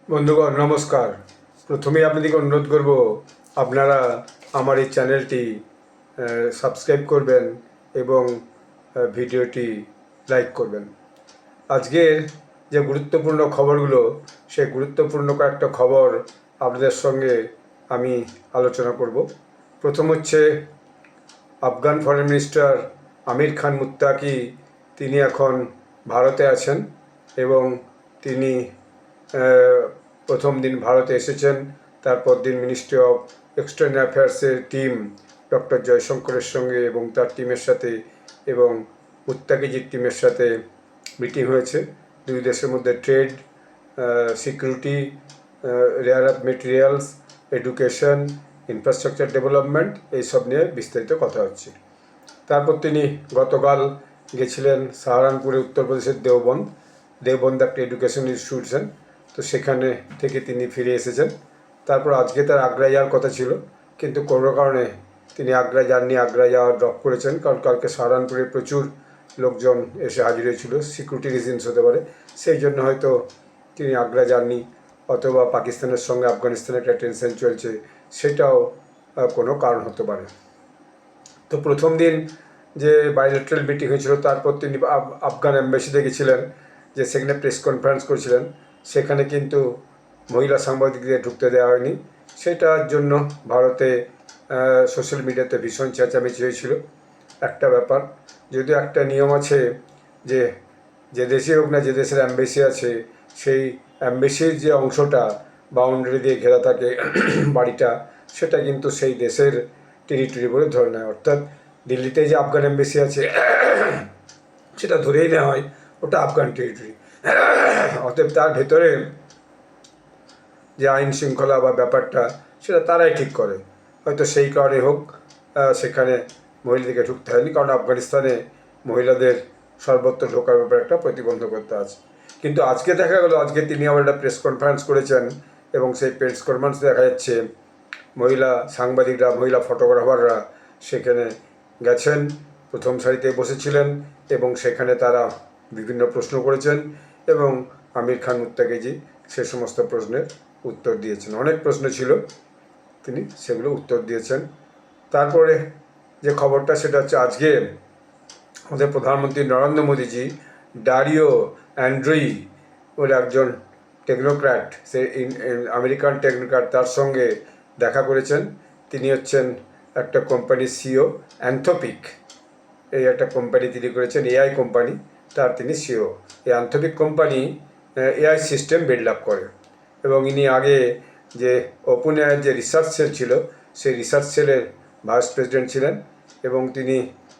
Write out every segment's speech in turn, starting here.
বন্ধুগণ নমস্কার। প্রথমেই আপনাদেরকে অনুরোধ করব আপনারা আমার এই চ্যানেলটি সাবস্ক্রাইব করবেন এবং ভিডিওটি লাইক করবেন। আজকের যে গুরুত্বপূর্ণ খবরগুলো, সেই গুরুত্বপূর্ণ কয়েকটা খবর আপনাদের সঙ্গে আমি আলোচনা করব। প্রথম হচ্ছে আফগান ফরেন মিনিস্টার আমির খান মুত্তাকি, তিনি এখন ভারতে আছেন এবং তিনি প্রথম দিন ভারতে এসেছেন। তারপর দিন মিনিস্ট্রি অফ এক্সটার্নাল অ্যাফেয়ার্সের টিম ডক্টর জয়শঙ্করের সঙ্গে এবং তার টিমের সাথে এবং মুত্তাকিজির টিমের সাথে মিটিং হয়েছে। দুই দেশের মধ্যে trade, security, rare earth materials, education, infrastructure development, এইসব নিয়ে বিস্তারিত কথা হচ্ছে। তারপর তিনি গতকাল গেছিলেন সাহারানপুরে, উত্তরপ্রদেশের দেওবন্দ একটা এডুকেশন ইনস্টিটিউশন, তো সেখানে থেকে তিনি ফিরে এসেছেন। তারপর আজকে তার আগ্রা যাওয়ার কথা ছিল, কিন্তু কোনো কারণে তিনি আগ্রা যাননি, আগ্রা যাওয়া ড্রপ করেছেন। কারণ কালকে সাহারানপুরে প্রচুর লোকজন এসে হাজির হয়েছিল, সিকিউরিটি রিজনস হতে পারে, সেই জন্য হয়তো তিনি আগ্রা যাননি। অথবা পাকিস্তানের সঙ্গে আফগানিস্তানের একটা টেনশন চলছে, সেটাও কোনো কারণ হতে পারে। তো প্রথম দিন যে বাইলেটারাল মিটিং হয়েছিল, তারপর তিনি আফগান অ্যাম্বাসিতে গেছিলেন, যে সেখানে প্রেস কনফারেন্স করেছিলেন। সেখানে কিন্তু মহিলা সাংবাদিকদের ঢুকতে দেওয়া হয়নি। সেটার জন্য ভারতে সোশ্যাল মিডিয়াতে ভীষণ চেঁচামেচি হয়েছিল। একটা ব্যাপার, যদিও একটা নিয়ম আছে যে যে দেশে হোক না, যে দেশের অ্যাম্বাসি আছে, সেই অ্যাম্বাসির যে অংশটা বাউন্ডারি দিয়ে ঘেরা থাকে বাড়িটা, সেটা কিন্তু সেই দেশের টেরিটরি বলে ধরে নেয়। অর্থাৎ দিল্লিতে যে আফগান অ্যাম্বাসি আছে সেটা ধরেই নেওয়া হয় ওটা আফগান টেরিটরি। অতএব তার ভেতরে যে আইন শৃঙ্খলা বা ব্যাপারটা, সেটা তারাই ঠিক করে। হয়তো সেই কারণে হোক সেখানে মহিলাদেরকে ঢুকতে হয়নি, কারণ আফগানিস্তানে মহিলাদের সর্বত্র ঢোকার ব্যাপারে একটা প্রতিবন্ধকতা আছে। কিন্তু আজকে দেখা গেল, আজকে তিনি আবার একটা প্রেস কনফারেন্স করেছেন এবং সেই প্রেস কনফারেন্সে দেখা যাচ্ছে মহিলা সাংবাদিকরা, মহিলা ফটোগ্রাফাররা সেখানে গেছেন, প্রথম সারিতে বসেছিলেন এবং সেখানে তারা বিভিন্ন প্রশ্ন করেছেন এবং আমির খান মুত্তাকিজি সে সমস্ত প্রশ্নের উত্তর দিয়েছেন। অনেক প্রশ্ন ছিল, তিনি সেগুলো উত্তর দিয়েছেন। তারপরে যে খবরটা, সেটা হচ্ছে আজকে আমাদের প্রধানমন্ত্রী নরেন্দ্র মোদীজি ডারিও অ্যান্ড্রুই বলে একজন টেকনোক্র্যাট, সে আমেরিকান টেকনোক্র্যাট, তার সঙ্গে দেখা করেছেন। তিনি হচ্ছেন একটা কোম্পানির সিও, অ্যান্থোপিক, এই একটা কোম্পানি তিনি করেছেন, এআই কোম্পানি, তার তিনি সিও। এই Anthropic company AI system build up করে এবং ইনি আগে যে ওপেন এআইয়ের যে রিসার্চ সেল ছিল, সেই রিসার্চ সেলের ভাইস প্রেসিডেন্ট ছিলেন। এবং তিনি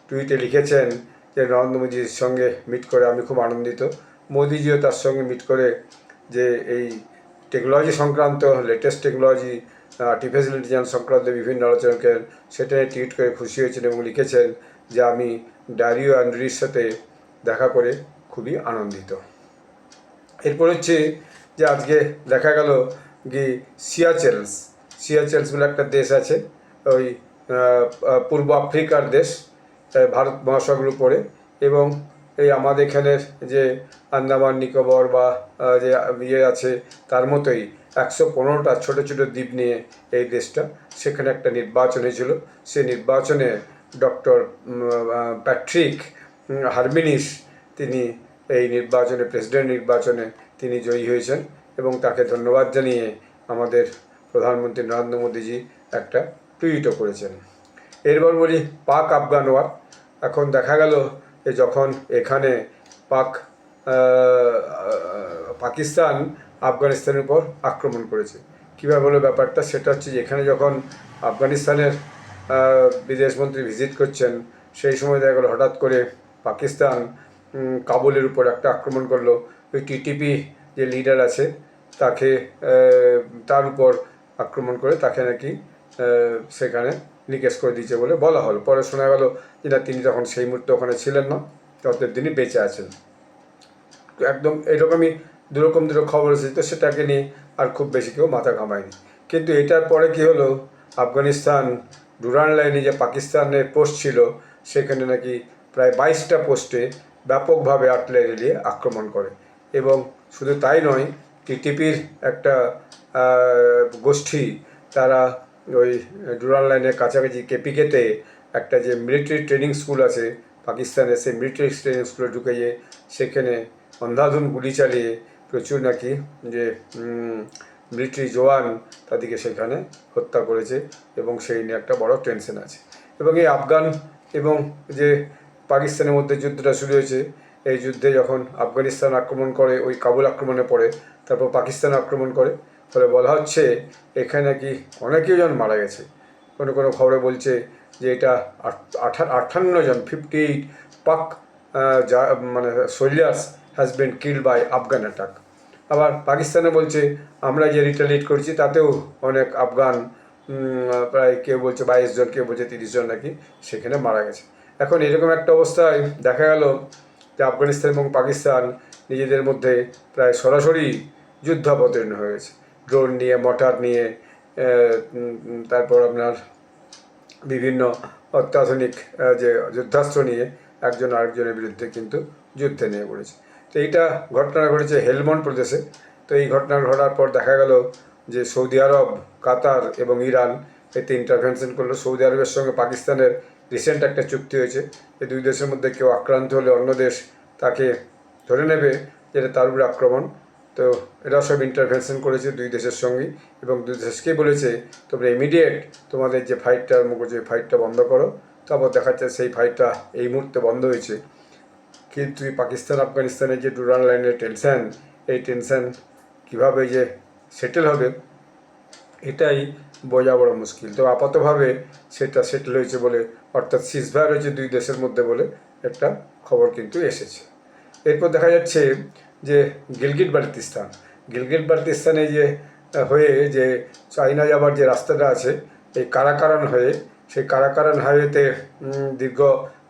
টুইটে লিখেছেন যে নরেন্দ্র মোদীর সঙ্গে মিট করে আমি খুব আনন্দিত। মোদিজিও তার সঙ্গে মিট করে যে এই টেকনোলজি সংক্রান্ত, লেটেস্ট টেকনোলজি, আর্টিফিশিয়াল ইন্টেলিজেন্স সংক্রান্ত বিভিন্ন আলোচনা করেন, সেটা টুইট করে খুশি হয়েছেন এবং লিখেছেন যে আমি ডারিও অ্যান্ড্রির সাথে দেখা করে খুবই আনন্দিত। এরপর হচ্ছে যে আজকে দেখা গেল কি সিয়াচেলস বলে একটা দেশ আছে, ওই পূর্ব আফ্রিকার দেশ, ভারত মহাসাগর উপরে। এবং এই আমাদের এখানের যে আন্দামান নিকোবর বা যে ইয়ে আছে, তার মতোই 115টা ছোটো ছোটো দ্বীপ নিয়ে এই দেশটা। সেখানে একটা নির্বাচন হয়েছিল, সেই নির্বাচনে ডক্টর প্যাট্রিক হারমিনিস, তিনি এই নির্বাচনে, প্রেসিডেন্ট নির্বাচনে তিনি জয়ী হয়েছেন এবং তাকে ধন্যবাদ জানিয়ে আমাদের প্রধানমন্ত্রী নরেন্দ্র মোদীজি একটা টুইটও করেছেন। এরপর বলি পাক আফগান ওয়ার। এখন দেখা গেল যে যখন এখানে পাকিস্তান আফগানিস্তানের উপর আক্রমণ করেছে, কীভাবে হলো ব্যাপারটা, সেটা হচ্ছে যে এখানে যখন আফগানিস্তানের বিদেশমন্ত্রী ভিজিট করছেন, সেই সময় দেখা গেলো হঠাৎ করে পাকিস্তান কাবুলের উপর একটা আক্রমণ করলো। ওই টিটিপি যে লিডার আছে তাকে, তার উপর আক্রমণ করে তাকে নাকি সেখানে নিকেশ করে দিয়েছে বলে বলা হলো। পরে শোনা গেল যে না, তিনি তখন সেই মুহূর্তে ওখানে ছিলেন না, ততদিন তিনি বেঁচে আছেন। একদম এরকমই দুটো খবর এসেছে, তো সেটাকে নিয়ে আর খুব বেশি কেউ মাথা ঘামায়নি। কিন্তু এটার পরে কি হলো, আফগানিস্তান ডুরান লাইনে যে পাকিস্তানের পোস্ট ছিল, সেখানে নাকি প্রায় 22টা পোস্টে ব্যাপকভাবে আর্টিলারি দিয়ে আক্রমণ করে। এবং শুধু তাই নয়, টিটিপির একটা গোষ্ঠী, তারা ওই ডুরাল লাইনের কাছাকাছি কেপিকেতে একটা যে মিলিটারি ট্রেনিং স্কুল আছে পাকিস্তানের, সেই মিলিটারি ট্রেনিং স্কুলে ঢুকে গিয়ে সেখানে অন্ধাধুন গুলি চালিয়ে প্রচুর নাকি যে মিলিটারি জওয়ান তাদেরকে সেখানে হত্যা করেছে, এবং সেই নিয়ে একটা বড় টেনশন আছে। এবং এই আফগান এবং যে পাকিস্তানের মধ্যে যুদ্ধটা শুরু হয়েছে, এই যুদ্ধে যখন আফগানিস্তান আক্রমণ করে, ওই কাবুল আক্রমণে পড়ে, তারপর পাকিস্তান আক্রমণ করে, ফলে বলা হচ্ছে এখানে নাকি অনেকেই জন মারা গেছে। কোনো কোনো খবরে বলছে যে এটা 58 জন, 58 পাক যা মানে soldiers has been killed by Afghan attack. আবার পাকিস্তানে বলছে আমরা যে রিটালিয়েট করছি তাতেও অনেক আফগান, প্রায় কেউ বলছে 22 জন, কেউ বলছে 30 জন নাকি সেখানে মারা গেছে। এখন এরকম একটা অবস্থায় দেখা গেল যে আফগানিস্তান এবং পাকিস্তান নিজেদের মধ্যে প্রায় সরাসরি যুদ্ধাবতীর্ণ হয়ে গেছে, ড্রোন নিয়ে, মর্টার নিয়ে, তারপর আপনার বিভিন্ন অত্যাধুনিক যে যুদ্ধাস্ত্র নিয়ে একজন আরেকজনের বিরুদ্ধে কিন্তু যুদ্ধে নিয়ে পড়েছে। তো এইটা ঘটনা ঘটেছে হেলমন্ড প্রদেশে। তো এই ঘটনা ঘটার পর দেখা গেল যে সৌদি আরব, কাতার এবং ইরান এতে ইন্টারভেনশন করলো। সৌদি আরবের সঙ্গে পাকিস্তানের রিসেন্ট একটা চুক্তি হয়েছে, এই দুই দেশের মধ্যে কেউ আক্রান্ত হলে অন্য দেশ তাকে ধরে নেবে যেটা তার উপরে আক্রমণ। তো এরা সব ইন্টারভেনশন করেছে দুই দেশের সঙ্গেই, এবং দুই দেশকেই বলেছে তোমরা ইমিডিয়েট তোমাদের যে ফাইটটার যে ফাইটটা বন্ধ করো। তারপর দেখা যাচ্ছে সেই ফাইটটা এই মুহূর্তে বন্ধ হয়েছে, কিন্তু পাকিস্তান আফগানিস্তানের যে ডুরাল লাইনের টেনশন, এই টেনশন কীভাবে যে সেটেল হবে এটাই বোঝা বড় মুশকিল। তো আপাতভাবে সেটা সেটেল হয়েছে বলে, অর্থাৎ সিজফায়ার হয়েছে দুই দেশের মধ্যে বলে একটা খবর কিন্তু এসেছে। এরপর দেখা যাচ্ছে যে গিলগিট বাল্টিস্তানে যে হয়ে যে চায়না যাবার যে রাস্তাটা আছে, এই কারাকারান হয়ে, সেই কারাকারান হাইওয়েতে দীর্ঘ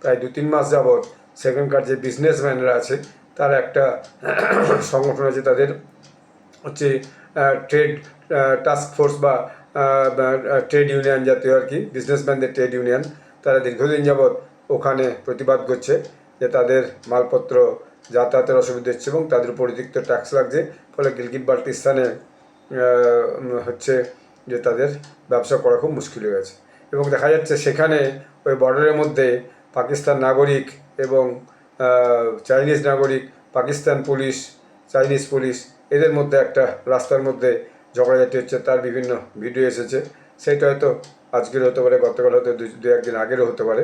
প্রায় 2-3 মাস যাবৎ সেখানকার যে বিজনেসম্যানরা আছে তার একটা সংগঠন আছে, তাদের হচ্ছে ট্রেড টাস্ক ফোর্স বা ট্রেড ইউনিয়ন জাতীয় আর কি, বিজনেসম্যানদের ট্রেড ইউনিয়ন, তারা দীর্ঘদিন যাবৎ ওখানে প্রতিবাদ করছে যে তাদের মালপত্র যাতায়াতের অসুবিধা হচ্ছে এবং তাদের উপর অতিরিক্ত ট্যাক্স লাগছে, ফলে গিলগিট বাল্টিস্তানে হচ্ছে যে তাদের ব্যবসা করা খুব মুশকিল হয়ে গেছে। এবং দেখা যাচ্ছে সেখানে ওই বর্ডারের মধ্যে পাকিস্তান নাগরিক এবং চাইনিজ নাগরিক, পাকিস্তান পুলিশ, চাইনিজ পুলিশ, এদের মধ্যে একটা রাস্তার মধ্যে ঝগড়াঝাটি হচ্ছে, তার বিভিন্ন ভিডিও এসেছে। সেইটা হয়তো আজকের হতে পারে, গতকাল হয়তো দু একদিন আগেরও হতে পারে।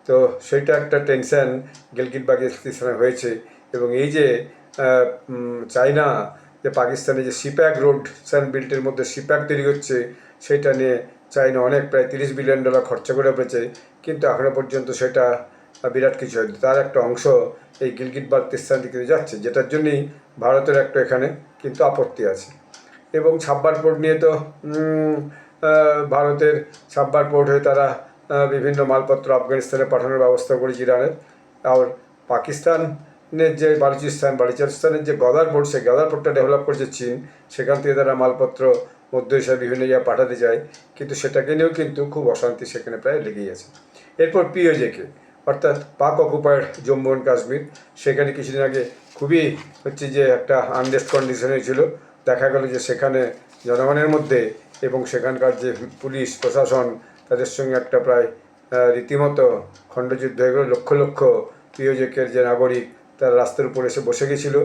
তো সেইটা একটা টেনশন গিলগিট বাল্টিস্তানে হয়েছে। এবং এই যে চায়না যে পাকিস্তানে যে সিপ্যাক রোড বিল্টের মধ্যে সিপ্যাক তৈরি হচ্ছে, সেটা নিয়ে চায়না অনেক প্রায় $30 বিলিয়ন খরচা করে ফেলেছে, কিন্তু এখনও পর্যন্ত সেটা বিরাট কিছু হয়নি। তার একটা অংশ এই গিলগিট বাল্টিস্তান দিকে যাচ্ছে, যেটার জন্যই ভারতের একটা এখানে কিন্তু আপত্তি আছে। এবং সাব্বার পোর্ট নিয়ে তো ভারতের সাব্বার পোর্ট হয়ে তারা বিভিন্ন মালপত্র আফগানিস্তানে পাঠানোর ব্যবস্থা করেছে ইরানের। আর পাকিস্তানের যে বালুচিস্তানের যে গদার পোর্ট, সেই গদার পোর্টটা ডেভেলপ করেছে চীন, সেখান থেকে তারা মালপত্র মধ্য এশিয়ার বিভিন্ন জায়গায় পাঠাতে যায়, কিন্তু সেটাকে নিয়েও কিন্তু খুব অশান্তি সেখানে প্রায় লেগেই আছে। এরপর পিওজেকে, অর্থাৎ পাক অকুপায়েড জম্মু অ্যান্ড কাশ্মীর, সেখানে কিছুদিন আগে খুবই হচ্ছে যে একটা আনরেস্ট কন্ডিশন হয়েছিল। দেখা গেল যে সেখানে জনগণের মধ্যে এবং সেখানকার যে পুলিশ প্রশাসন, তাদের সঙ্গে একটা প্রায় রীতিমতো খণ্ডযুদ্ধ হয়ে গেল। লক্ষ লক্ষ পিওজেকের যে নাগরিক তারা রাস্তার উপর এসে বসে গেছিলো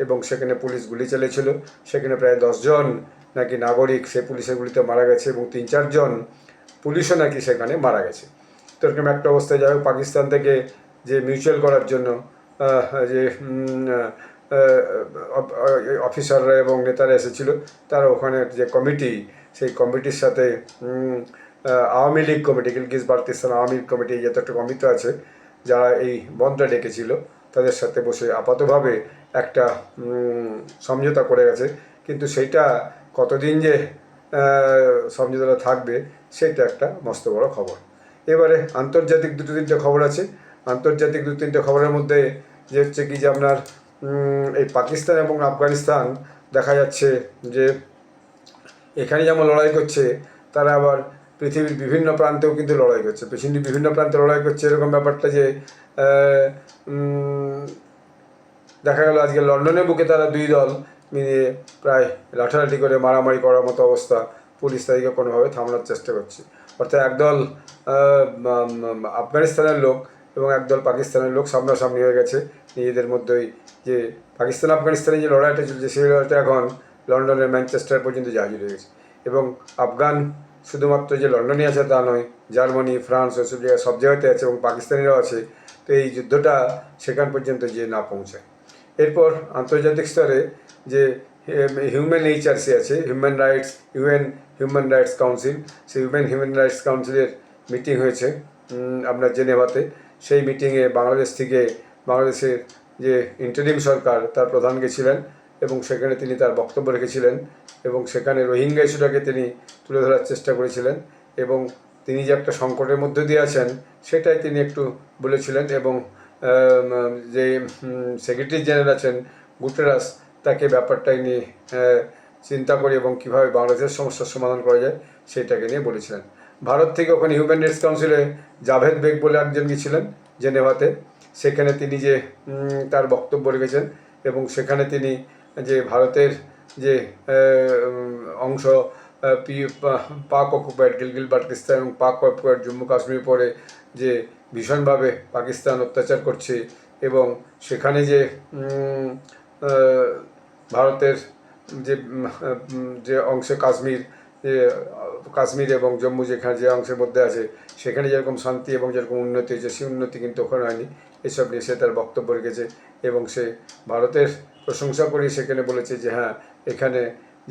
এবং সেখানে পুলিশ গুলি চালিয়েছিল। সেখানে প্রায় 10 জন নাকি নাগরিক সে পুলিশের গুলিতে মারা গেছে, এবং 3-4 জন পুলিশও নাকি সেখানে মারা গেছে। তো এরকম একটা অবস্থায় যাই হোক, পাকিস্তান থেকে যে মিউচুয়াল করার জন্য যে অফিসাররা এবং নেতারা এসেছিলো, তারা ওখানে যে কমিটি, সেই কমিটির সাথে আওয়ামী লীগ কমিটি, গিলগিট বাল্টিস্তান আওয়ামী লীগ কমিটি, যত একটা কমিটি আছে যারা এই বনটা ডেকেছিল, তাদের সাথে বসে আপাতভাবে একটা সমঝোতা করে গেছে। কিন্তু সেইটা কতদিন যে সমঝোতাটা থাকবে সেটা একটা মস্ত বড় খবর। এবারে আন্তর্জাতিক 2-3টে খবর আছে। আন্তর্জাতিক 2-3টে খবরের মধ্যে যে হচ্ছে কি যে আপনার এই পাকিস্তান এবং আফগানিস্তান দেখা যাচ্ছে যে এখানে যেমন লড়াই করছে, তারা আবার পৃথিবীর বিভিন্ন প্রান্তেও কিন্তু লড়াই করছে। পৃথিবীর বিভিন্ন প্রান্তে লড়াই করছে, এরকম ব্যাপারটা যে দেখা গেল আজকে লন্ডনের বুকে তারা দুই দল নিয়ে প্রায় লাঠালাঠি করে মারামারি করার মতো অবস্থা। পুলিশ তাদেরকে কোনোভাবে থামানোর চেষ্টা করছে। অর্থাৎ একদল আফগানিস্তানের লোক এবং একদল পাকিস্তানের লোক সামনাসামনি হয়ে গেছে নিজেদের মধ্যেই। যে পাকিস্তান আফগানিস্তানে যে লড়াইটা চলছে সেই লড়াইটা এখন লন্ডনের ম্যানচেস্টার পর্যন্ত জাহাজ হয়ে গেছে। এবং আফগান শুধুমাত্র যে লন্ডনে আছে তা নয়, জার্মানি, ফ্রান্স ওইসব জায়গায় সব জায়গাতে আছে এবং পাকিস্তানিরাও আছে। তো এই যুদ্ধটা সেখান পর্যন্ত যে না পৌঁছায়। এরপর আন্তর্জাতিক স্তরে যে হিউম্যান এইচআরসি আছে, ইউএন হিউম্যান রাইটস কাউন্সিল, সেই হিউম্যান রাইটস কাউন্সিলের মিটিং হয়েছে আপনার জেনেভাতে। সেই মিটিংয়ে বাংলাদেশের যে ইন্টারিম সরকার তার প্রধান গেছিলেন এবং সেখানে তিনি তার বক্তব্য রেখেছিলেন এবং সেখানে রোহিঙ্গা ইস্যুটাকে তিনি তুলে ধরার চেষ্টা করেছিলেন এবং তিনি যে একটা সংকটের মধ্যে দিয়ে আছেন সেটাই তিনি একটু বলেছিলেন। এবং যে সেক্রেটারি জেনারেল আছেন গুটেরাস, তাকে ব্যাপারটাই নিয়ে চিন্তা করে এবং কীভাবে বাংলাদেশের সমস্যার সমাধান করা যায় সেটাকে নিয়ে বলেছিলেন। ভারত থেকে ওখানে হিউম্যান রাইটস কাউন্সিলে জাভেদ বেগ বলে একজন গিয়েছিলেন জেনেভাতে। সেখানে তিনি যে তার বক্তব্য রেখেছেন এবং সেখানে তিনি যে ভারতের যে অংশ পাক অকুপায়েড গিলগিট বাল্টিস্তান এবং পাক অকুপায়েড জম্মু কাশ্মীর পরে যে ভীষণভাবে পাকিস্তান অত্যাচার করছে এবং সেখানে যে ভারতের যে অংশে কাশ্মীর এবং জম্মু যেখানে যে অংশের মধ্যে আছে সেখানে যেরকম শান্তি এবং যেরকম উন্নতি হয়েছে সেই উন্নতি কিন্তু ওখানে হয়নি। এসব নিয়ে সে তার বক্তব্য রেখেছে এবং সে ভারতের প্রশংসা করে সেখানে বলেছে যে হ্যাঁ, এখানে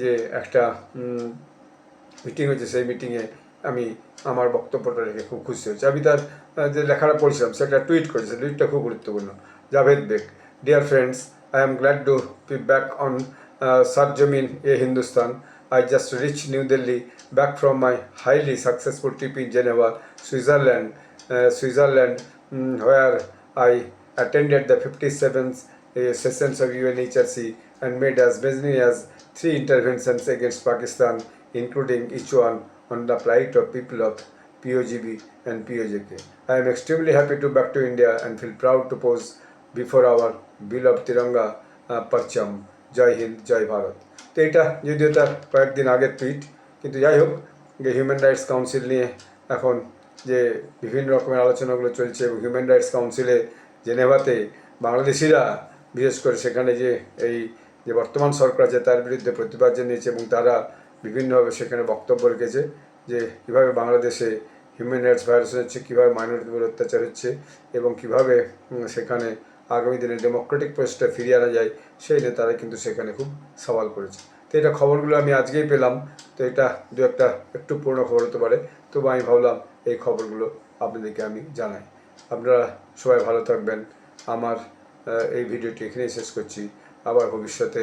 যে একটা মিটিং হয়েছে সেই মিটিংয়ে আমি আমার বক্তব্যটা রেখে খুব খুশি হয়েছি। আমি তার যে লেখাটা পড়ছিলাম সেটা টুইট করেছে, টুইটটা খুব গুরুত্বপূর্ণ। Javed Baig, dear friends, I am glad to be back on Sarjamin A Hindustan. I just reached New Delhi back from my highly successful trip in Geneva, Switzerland, where I attended the 57th sessions of UNHRC and made as many as 3 interventions against Pakistan, including each one on the plight of people of POGB and POJK. I am extremely happy to back to India and feel proud to pose before our beloved Tiranga Parcham. জয় হিন্দ, জয় ভারত। তো এটা যদিও তার কয়েকদিন আগের tweet, কিন্তু যাই হোক, যে হিউম্যান রাইটস কাউন্সিল নিয়ে এখন যে বিভিন্ন রকমের আলোচনাগুলো চলছে এবং হিউম্যান রাইটস কাউন্সিলে জেনেভাতে বাংলাদেশিরা বিশেষ করে সেখানে যে এই যে বর্তমান সরকার আছে তার বিরুদ্ধে প্রতিবাদ জানিয়েছে এবং তারা বিভিন্নভাবে সেখানে বক্তব্য রেখেছে যে কীভাবে বাংলাদেশে হিউম্যান রাইটস ভায়োলেশন হচ্ছে, কীভাবে মাইনরিটিদের অত্যাচার হচ্ছে এবং কীভাবে সেখানে আগামী দিনে ডেমোক্রেটিক প্রসেসটা ফিরিয়ে আনা যায় সেই নিয়ে তারা কিন্তু সেখানে খুব সওয়াল করেছে। তো এটা খবরগুলো আমি আজকেই পেলাম, তো এটা দু একটা একটু পুরনো খবর হতে পারে, তবু আমি ভাবলাম এই খবরগুলো আপনাদেরকে আমি জানাই। আপনারা সবাই ভালো থাকবেন। আমার এই ভিডিওটি এখানেই শেষ করছি। আবার ভবিষ্যতে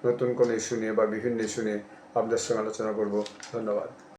নতুন কোনো ইস্যু নিয়ে বা বিভিন্ন ইস্যু নিয়ে আপনাদের সঙ্গে আলোচনা করব। ধন্যবাদ।